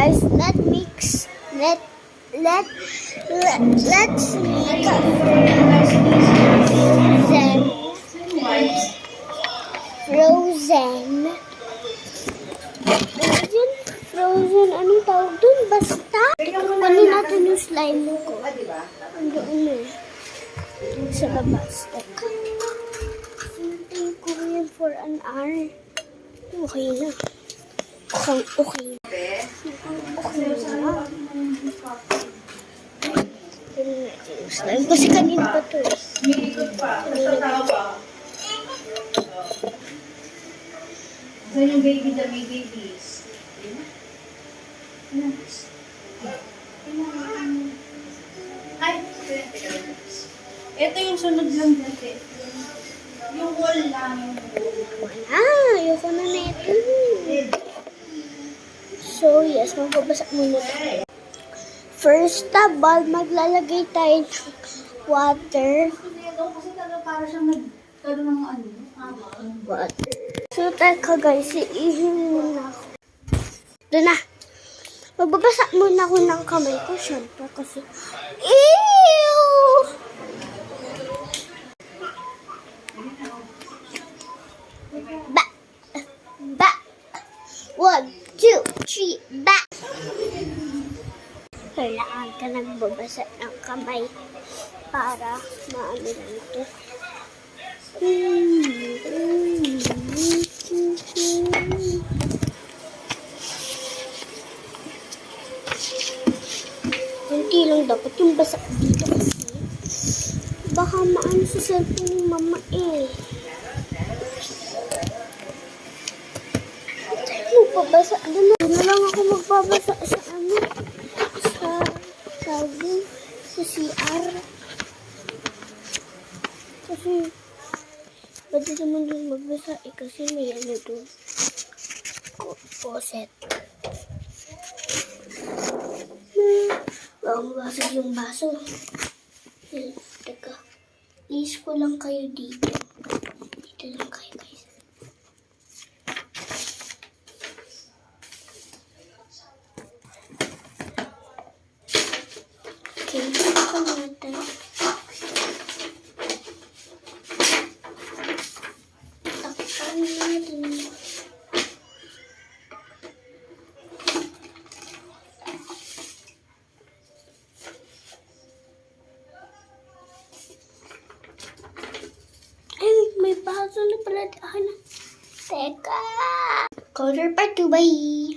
guys, let's make a frozen, anong tawag dun? Basta, kunin natin yung slime ko. Andoon eh. Sa labas. Teka. Sintayin ko yan for an hour. Okay na. Okay na. Slime kasi kanina pa to eh. Saan yung baby the babies? Ay, ito yung sunod lang dati. Yung wall lang. Wala, ayoko na neto. So, yes, magbabasa muna tayo. First of all, maglalagay tayo ng water. Kasi talaga para siyang nagkaroon ng Water. So, teka guys, iihin muna ako. Doon na. Magbabasa muna ako ng kamay ko, syempre, kasi... Ew! Ba! Ba! 1, 2, 3, ba! Kailangan ka nagbabasa ng kamay para maano lang ito. Kunti lang dapat yung basa dito kasi baka maano sa cellphone ni mama eh. Magbabasa doon na lang ako magbabasa sa ano, sa CR kasi pwede naman doon magbasa eh kasi may ano doon faucet. Baka mabasag yung baso. Teka, please ko lang kayo dito. Dito lang kayo guys. Okay, ito natin. Takpan natin. May baso na pala. Teka. Color part 2, bye.